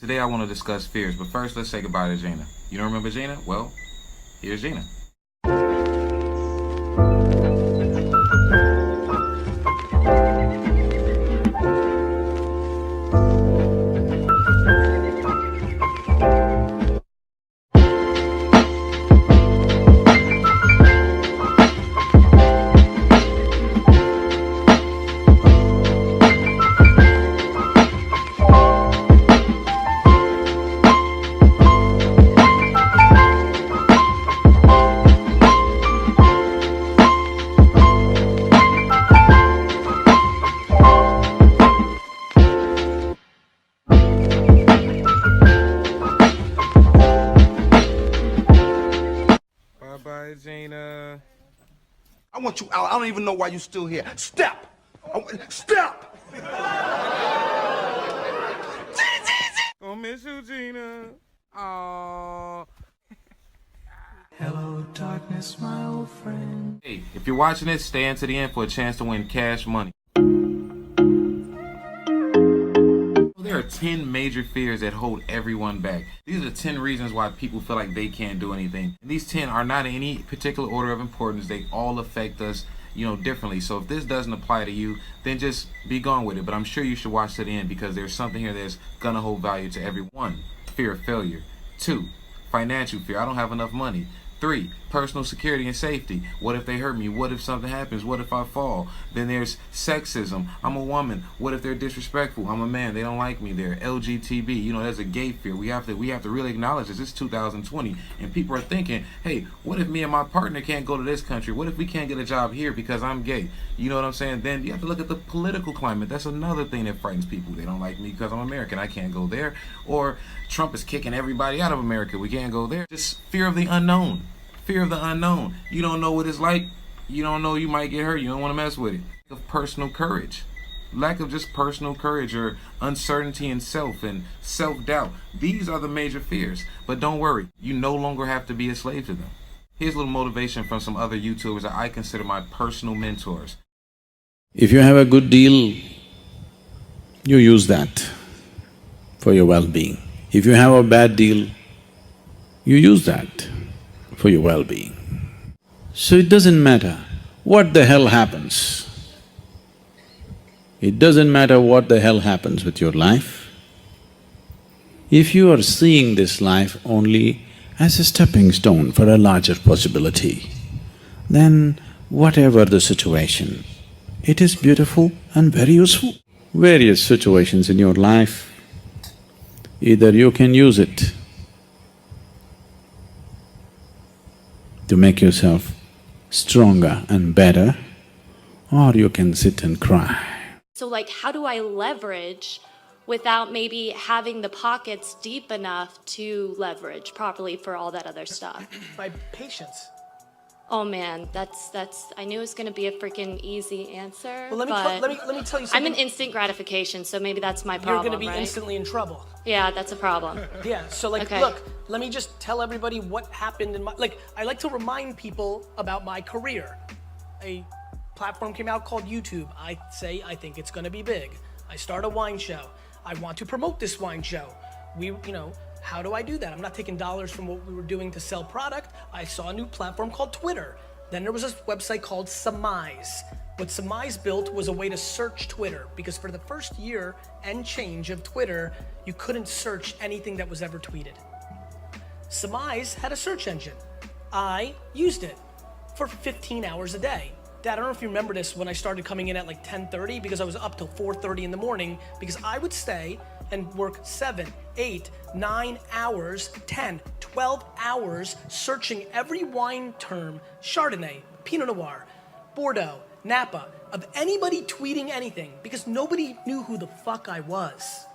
Today I want to discuss fears, but first let's say goodbye to Gina. You don't remember Gina? Well, here's Gina. Bye, Gina. I want you out. I don't even know why you're still here. Step! Step! Gonna miss you, Gina. Aww. Hello, darkness, my old friend. Hey, if you're watching this, stay in to the end for a chance to win cash money. There are 10 major fears that hold everyone back. These are the 10 reasons why people feel like they can't do anything. And these 10 are not in any particular order of importance. They all affect us, differently. So if this doesn't apply to you, then just be gone with it. But I'm sure you should watch to the end because there's something here that's gonna hold value to everyone. Fear of failure. 2, financial fear. I don't have enough money. 3, personal security and safety. What if they hurt me? What if something happens? What if I fall? Then there's sexism. I'm a woman. What if they're disrespectful? I'm a man. They don't like me. They're LGBTQ. There's a gay fear. We have to really acknowledge this. It's 2020, and people are thinking, hey, what if me and my partner can't go to this country? What if we can't get a job here because I'm gay? You know what I'm saying? Then you have to look at the political climate. That's another thing that frightens people. They don't like me because I'm American. I can't go there. Or Trump is kicking everybody out of America. We can't go there. Just fear of the unknown. Fear of the unknown. You don't know what it's like. You don't know you might get hurt. You don't want to mess with it. Lack of personal courage. Lack of just personal courage or uncertainty in self and self-doubt. These are the major fears. But don't worry. You no longer have to be a slave to them. Here's a little motivation from some other YouTubers that I consider my personal mentors. If you have a good deal, you use that for your well-being. If you have a bad deal, you use that for your well-being. So it doesn't matter what the hell happens. It doesn't matter what the hell happens with your life. If you are seeing this life only as a stepping stone for a larger possibility, then whatever the situation, it is beautiful and very useful. Various situations in your life, either you can use it to make yourself stronger and better, or you can sit and cry. So like, how do I leverage without maybe having the pockets deep enough to leverage properly for all that other stuff? By patience. Oh man, that's I knew it was gonna be a freaking easy answer. Well, let me tell you something. I'm an instant gratification, so maybe that's my problem. You're gonna be right? instantly in trouble. Yeah, that's a problem. Yeah, so like, Okay. Look, let me just tell everybody what happened in my, I like to remind people about my career. A platform came out called YouTube. I say I think it's gonna be big. I start a wine show. I want to promote this wine show. How do I do that? I'm not taking dollars from what we were doing to sell product. I saw a new platform called Twitter. Then there was this website called Surmise. What Surmise built was a way to search Twitter, because for the first year and change of Twitter, you couldn't search anything that was ever tweeted. Surmise had a search engine. I used it for 15 hours a day. Dad, I don't know if you remember this when I started coming in at like 10:30, because I was up till 4:30 in the morning, because I would stay and work 7, 8, 9 hours, 10, 12 hours searching every wine term, Chardonnay, Pinot Noir, Bordeaux, Napa, of anybody tweeting anything, because nobody knew who the fuck I was.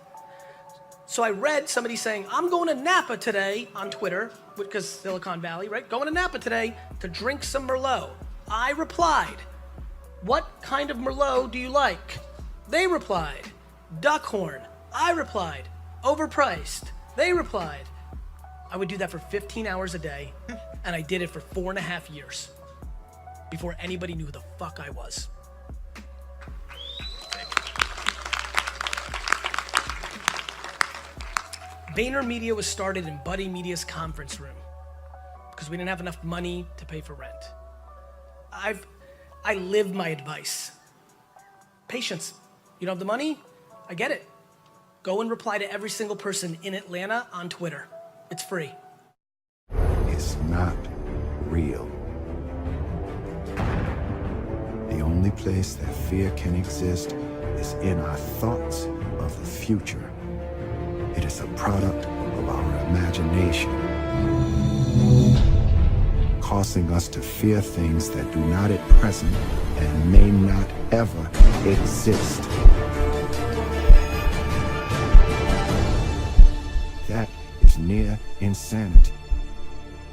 So I read somebody saying, I'm going to Napa today on Twitter, because Silicon Valley, right? Going to Napa today to drink some Merlot. I replied, what kind of Merlot do you like? They replied, Duckhorn. I replied, overpriced. They replied. I would do that for 15 hours a day, and I did it for 4.5 years before anybody knew who the fuck I was. VaynerMedia was started in Buddy Media's conference room because we didn't have enough money to pay for rent. I live my advice. Patience. You don't have the money? I get it. Go and reply to every single person in Atlanta on Twitter. It's free. It's not real. The only place that fear can exist is in our thoughts of the future. It is a product of our imagination, causing us to fear things that do not at present and may not ever exist. That is near insanity.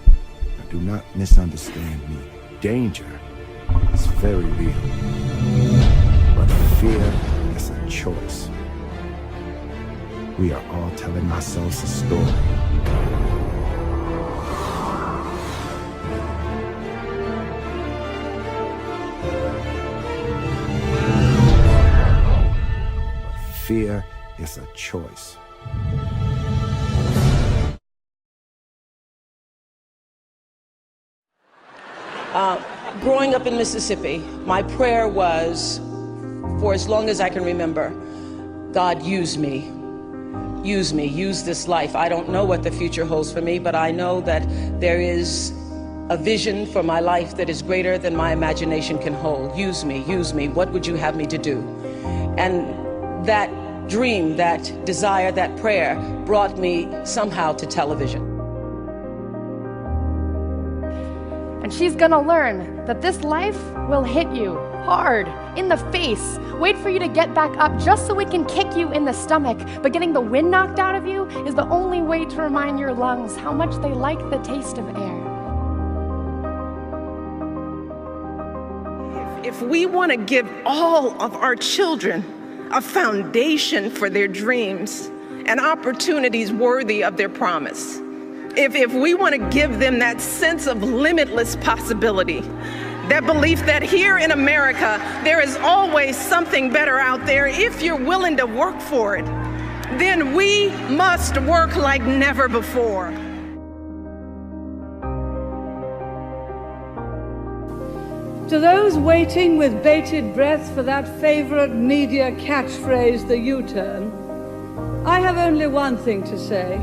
Now, do not misunderstand me. Danger is very real, but fear is a choice. We are all telling ourselves a story. Fear is a choice. Growing up in Mississippi, my prayer was, for as long as I can remember, God, use me. Use this life. I don't know what the future holds for me, but I know that there is a vision for my life that is greater than my imagination can hold. Use me. What would you have me to do? And that dream, that desire, that prayer brought me somehow to television. And she's gonna learn that this life will hit you hard, in the face, wait for you to get back up just so it can kick you in the stomach. But getting the wind knocked out of you is the only way to remind your lungs how much they like the taste of air. If we want to give all of our children a foundation for their dreams and opportunities worthy of their promise, if we want to give them that sense of limitless possibility, that belief that here in America, there is always something better out there if you're willing to work for it, then we must work like never before. To those waiting with bated breath for that favorite media catchphrase, the U-turn, I have only one thing to say.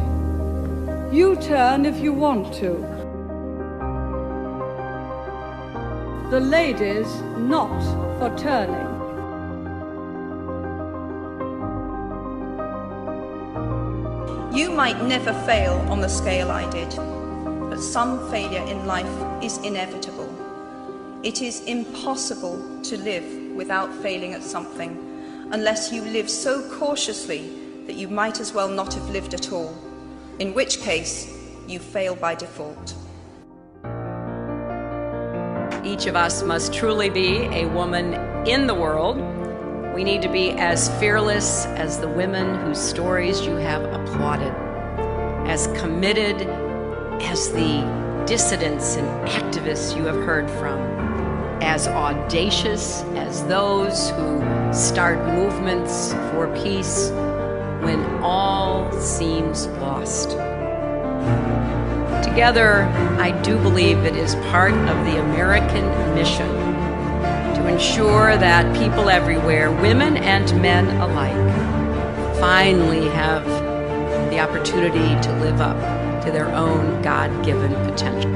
U-turn if you want to. The ladies not for turning. You might never fail on the scale I did, but some failure in life is inevitable. It is impossible to live without failing at something, unless you live so cautiously that you might as well not have lived at all, in which case you fail by default. Each of us must truly be a woman in the world. We need to be as fearless as the women whose stories you have applauded, as committed as the dissidents and activists you have heard from, as audacious as those who start movements for peace when all seems lost. Together, I do believe it is part of the American mission to ensure that people everywhere, women and men alike, finally have the opportunity to live up to their own God-given potential.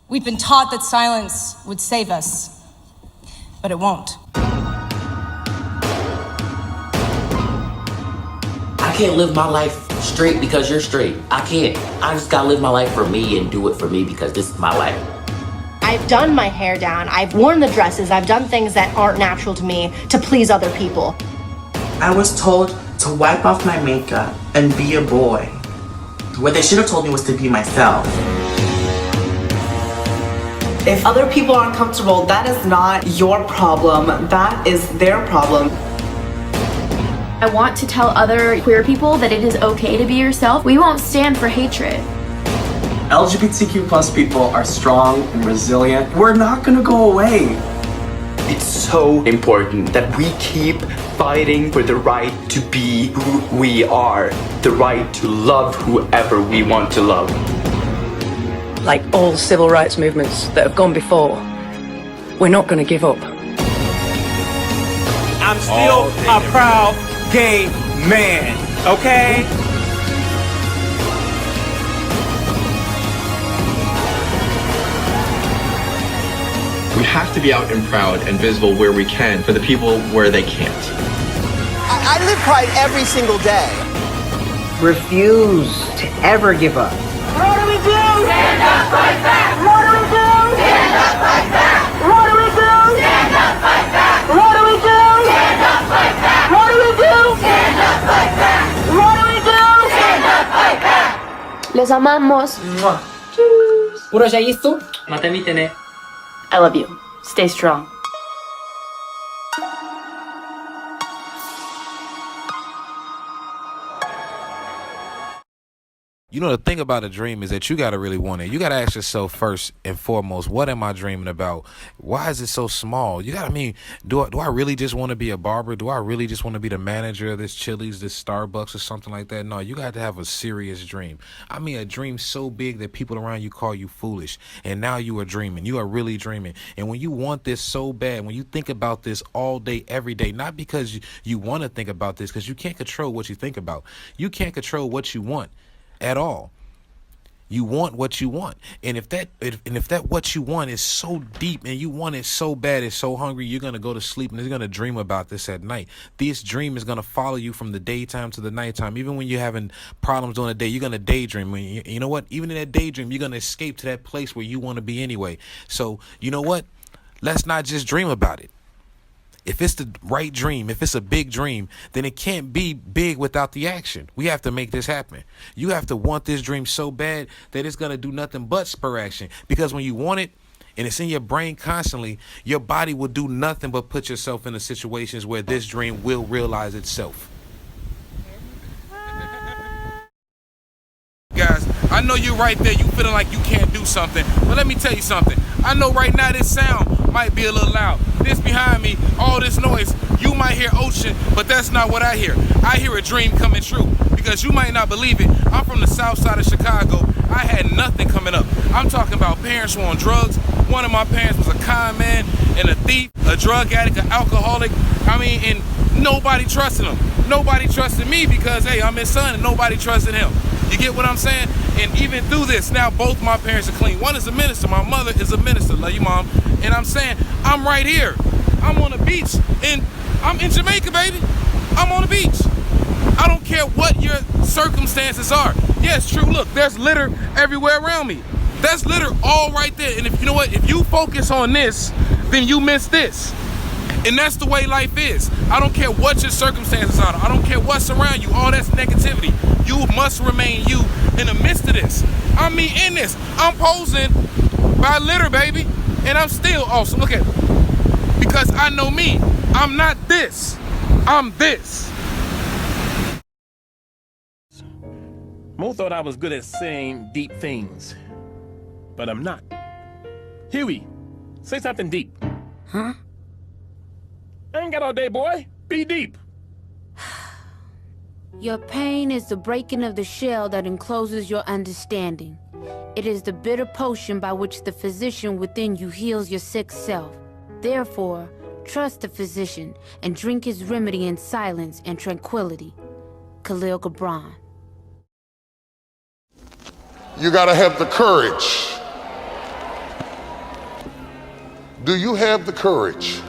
We've been taught that silence would save us, but it won't. I can't live my life straight because you're straight. I can't. I just gotta live my life for me and do it for me because this is my life. I've done my hair down, I've worn the dresses, I've done things that aren't natural to me to please other people. I was told to wipe off my makeup and be a boy. What they should have told me was to be myself. If other people aren't comfortable, that is not your problem. That is their problem. I want to tell other queer people that it is okay to be yourself. We won't stand for hatred. LGBTQ plus people are strong and resilient. We're not gonna go away. It's so important that we keep fighting for the right to be who we are, the right to love whoever we want to love. Like all civil rights movements that have gone before, we're not going to give up. I'm still a proud gay man, okay? We have to be out and proud and visible where we can for the people where they can't. I live pride every single day. Refuse to ever give up. What do we do? Stand up, fight back! What do we do? Stand up, fight back! What do we do? Stand up, fight back! What do we do? Stand up, fight back! What do we do? Stand up, fight back! What do we do? Stand up, fight back! Les amamos. Urojayisu. Mata mite ne. I love you. Stay strong. You know, the thing about a dream is that you got to really want it. You got to ask yourself first and foremost, what am I dreaming about? Why is it so small? You got to do I really just want to be a barber? Do I really just want to be the manager of this Chili's, this Starbucks or something like that? No, you got to have a serious dream. I mean, a dream so big that people around you call you foolish. And now you are dreaming. You are really dreaming. And when you want this so bad, when you think about this all day, every day, not because you want to think about this, because you can't control what you think about. You can't control what you want at all. You want what you want, and if that what you want is so deep and you want it so bad, it's so hungry, you're gonna go to sleep and you're gonna dream about this at night. This dream is gonna follow you from the daytime to the nighttime. Even when you're having problems during the day, you're gonna daydream. You know what? Even in that daydream, you're gonna escape to that place where you want to be anyway. So you know what? Let's not just dream about it. If it's the right dream, if it's a big dream, then it can't be big without the action. We have to make this happen. You have to want this dream so bad that it's going to do nothing but spur action. Because when you want it and it's in your brain constantly, your body will do nothing but put yourself into situations where this dream will realize itself. Guys, I know you're right there. You feeling like you can't do something. But let me tell you something. I know right now this sound might be a little loud. This behind me, all this noise, you might hear ocean, but that's not what I hear. I hear a dream coming true. Because you might not believe it, I'm from the south side of Chicago. I had nothing coming up. I'm talking about parents who were on drugs. One of my parents was a con man and a thief, a drug addict, an alcoholic. I mean, and nobody trusted him. Nobody trusted me because, hey, I'm his son and nobody trusted him. You get what I'm saying? And even through this, now both my parents are clean. One is a minister. My mother is a minister. Love you, Mom. And I'm saying, I'm right here. I'm on the beach. And I'm in Jamaica, baby. I'm on the beach. I don't care what your circumstances are. Yes, true. Look, there's litter everywhere around me. That's litter all right there. And if you know what, if you focus on this, then you miss this. And that's the way life is. I don't care what your circumstances are. I don't care what's around you. All that's negativity. You must remain you in the midst of this. I'm me in this. I'm posing by litter, baby. And I'm still awesome. Look at it. Because I know me. I'm not this. I'm this. Mo thought I was good at saying deep things, but I'm not. Huey, say something deep. Huh? I ain't got all day, boy. Be deep. Your pain is the breaking of the shell that encloses your understanding. It is the bitter potion by which the physician within you heals your sick self. Therefore, trust the physician and drink his remedy in silence and tranquility. Khalil Gibran. You gotta have the courage Do you have the courage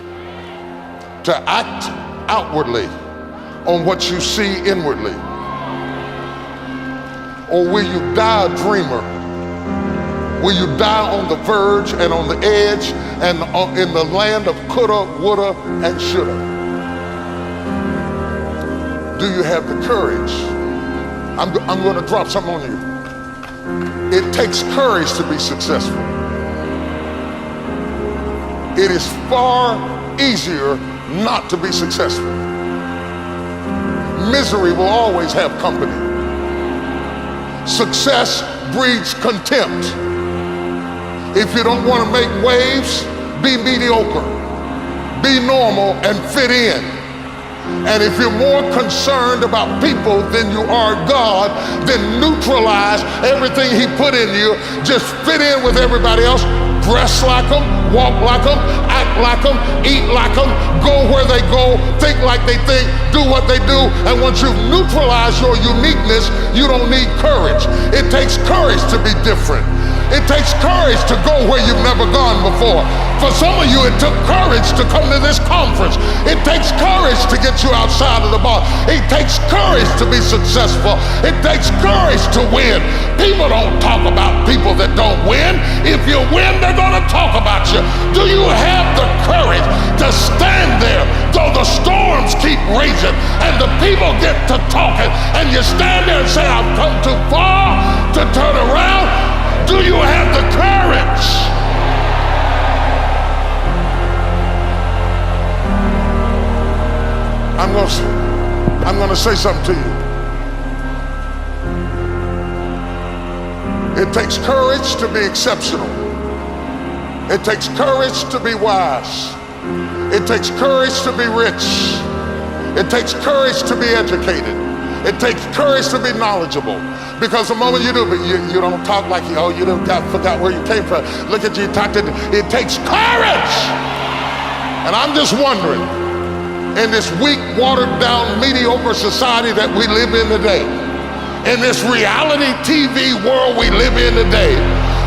to act outwardly on what you see inwardly? Or will you die a dreamer? Will you die on the verge and on the edge and in the land of coulda, woulda, and shoulda? Do you have the courage? I'm going to drop something on you. It takes courage to be successful. It is far easier not to be successful. Misery will always have company. Success breeds contempt. If you don't want to make waves, be mediocre. Be normal and fit in. And if you're more concerned about people than you are God, then neutralize everything He put in you. Just fit in with everybody else. Dress like them, walk like them, act like them, eat like them, go where they go, think like they think, do what they do. And once you've neutralized your uniqueness, you don't need courage. It takes courage to be different. It takes courage to go where you've never gone before. For some of you, it took courage to come to this conference. It takes courage to get you outside of the bar. It takes courage to be successful. It takes courage to win. People don't talk about people that don't win. If you win, they're going to talk about you. Do you have the courage to stand there though the storms keep raging and the people get to talking and you stand there and say, I've come too far to turn around? Do you have the courage? I'm going to say something to you. It takes courage to be exceptional. It takes courage to be wise. It takes courage to be rich. It takes courage to be educated. It takes courage to be knowledgeable. Because the moment you do, but you don't talk like, oh, you forgot where you came from. Look at you, it takes courage. And I'm just wondering, in this weak, watered down, mediocre society that we live in today, in this reality TV world we live in today,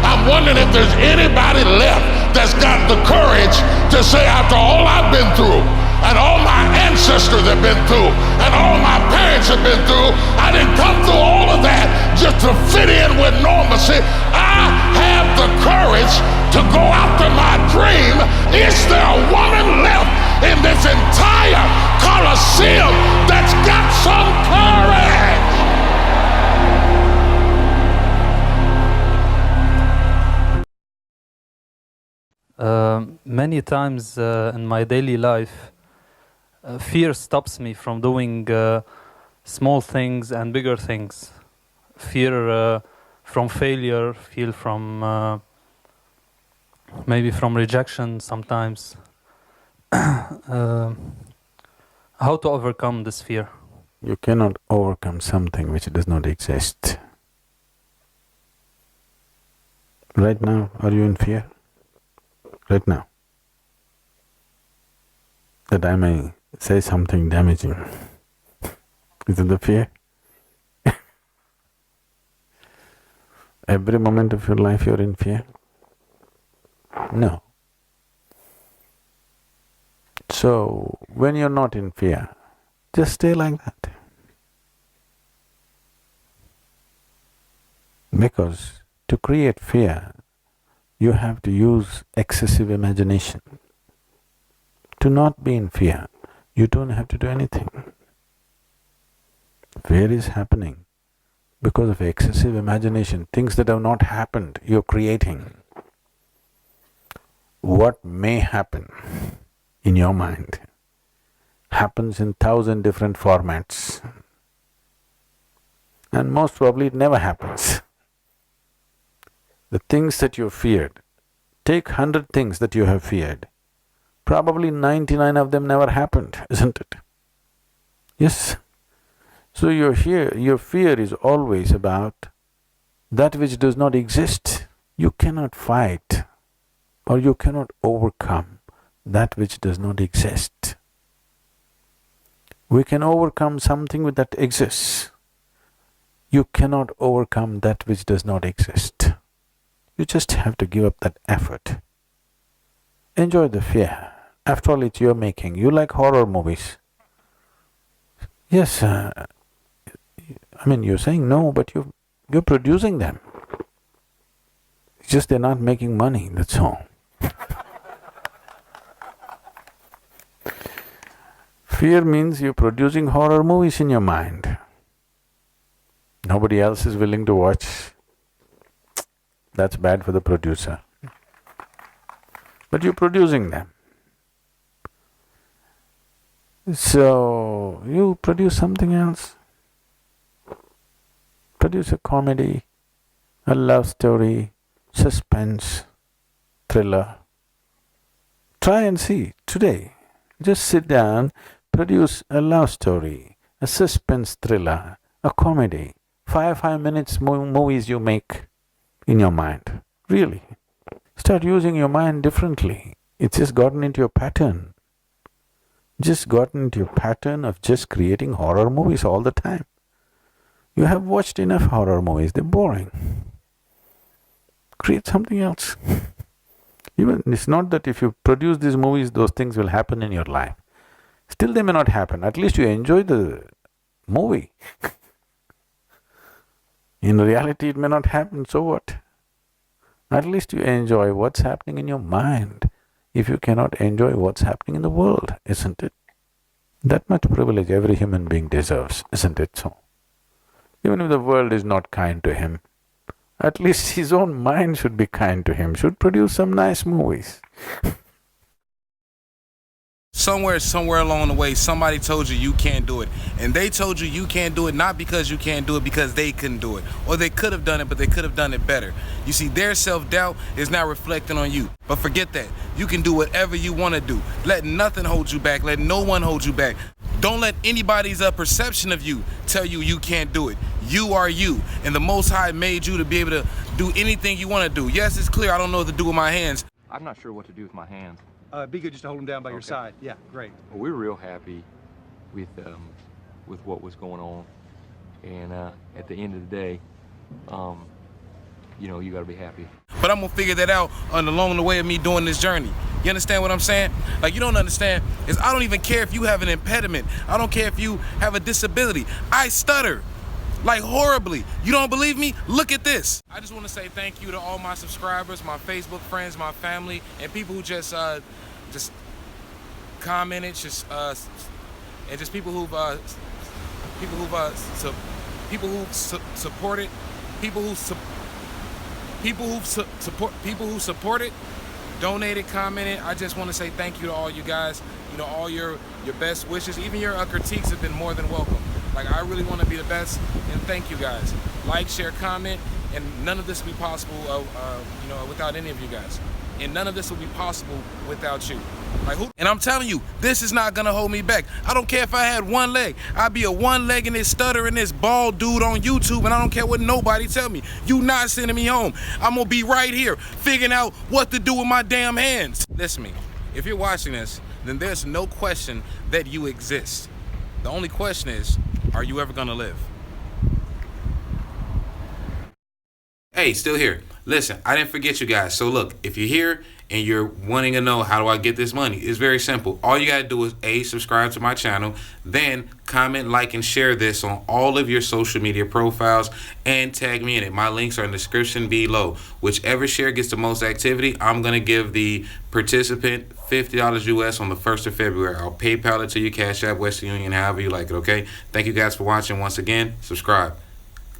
I'm wondering if there's anybody left that's got the courage to say, after all I've been through, and all my ancestors have been through, and all my parents have been through, I didn't come through all of that just to fit in with normalcy. I have the courage to go after my dream. Is there a woman left in this entire Coliseum that's got some courage? Many times in my daily life, fear stops me from doing small things and bigger things. Fear from failure, fear from maybe from rejection sometimes. How to overcome this fear? You cannot overcome something which does not exist. Right now, are you in fear? Right now. That I may say something damaging. Is it the fear? Every moment of your life you're in fear? No. So, when you're not in fear, just stay like that. Because to create fear, you have to use excessive imagination. To not be in fear, you don't have to do anything. Fear is happening because of excessive imagination. Things that have not happened, you're creating. What may happen in your mind happens in 1,000 different formats. And most probably it never happens. The things that you feared, take 100 things that you have feared, probably 99 of them never happened, isn't it? Yes. So your fear is always about that which does not exist. You cannot fight or you cannot overcome that which does not exist. We can overcome something that exists. You cannot overcome that which does not exist. You just have to give up that effort. Enjoy the fear. After all, it's your making. You like horror movies. Yes, I mean, you're saying no, but you're producing them. It's just they're not making money, that's all. Fear means you're producing horror movies in your mind. Nobody else is willing to watch. That's bad for the producer. But you're producing them. So, you produce something else. Produce a comedy, a love story, suspense, thriller. Try and see, today. Just sit down, produce a love story, a suspense thriller, a comedy. 5 minutes movies you make in your mind. Really. Start using your mind differently. It's just gotten into your pattern. Just gotten into your pattern of just creating horror movies all the time. You have watched enough horror movies, they're boring. Create something else. Even it's not that if you produce these movies, those things will happen in your life. Still they may not happen, at least you enjoy the movie. In reality it may not happen, so what? At least you enjoy what's happening in your mind, if you cannot enjoy what's happening in the world, isn't it? That much privilege every human being deserves, isn't it so? Even if the world is not kind to him, at least his own mind should be kind to him, should produce some nice movies. Somewhere along the way, somebody told you you can't do it. And they told you you can't do it not because you can't do it, because they couldn't do it. Or they could have done it, but they could have done it better. You see, their self-doubt is now reflecting on you. But forget that. You can do whatever you want to do. Let nothing hold you back. Let no one hold you back. Don't let anybody's perception of you tell you you can't do it. You are you. And the Most High made you to be able to do anything you want to do. Yes, it's clear I don't know what to do with my hands. I'm not sure what to do with my hands. Be good just to hold them down by your side. Yeah, great. Well, we're real happy with what was going on, and at the end of the day, you know, you gotta be happy. But I'm gonna figure that out along the way of me doing this journey. You understand what I'm saying? Like, you don't understand is I don't even care if you have an impediment. I don't care if you have a disability. I stutter. Like, horribly. You don't believe me? Look at this. I just want to say thank you to all my subscribers, my Facebook friends, my family, and people who just commented, and just people who've supported, donated, commented. I just want to say thank you to all you guys. You know, all your best wishes, even your critiques have been more than welcome. Like, I really want to be the best, and thank you guys. Like, share, comment, and none of this would be possible, you know, without any of you guys. And none of this would be possible without you. Like, who? And I'm telling you, this is not gonna hold me back. I don't care if I had one leg. I'd be a one-legged and stuttering this bald dude on YouTube, and I don't care what nobody tell me. You not sending me home. I'm gonna be right here, figuring out what to do with my damn hands. Listen to me. If you're watching this, then there's no question that you exist. The only question is, are you ever gonna live? Hey, still here. Listen, I didn't forget you guys. So look, if you're here and you're wanting to know how do I get this money, it's very simple. All you gotta do is A, subscribe to my channel, then comment, like, and share this on all of your social media profiles and tag me in it. My links are in the description below. Whichever share gets the most activity, I'm gonna give the participant $50 US on the 1st of February. I'll PayPal it to you, Cashapp, Western Union, however you like it, okay? Thank you guys for watching. Once again, subscribe.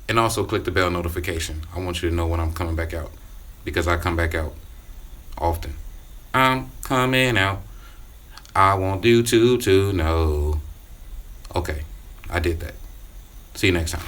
And also click the bell notification. I want you to know when I'm coming back out, because I come back out often. I'm coming out. I want you to know. Okay, I did that. See you next time.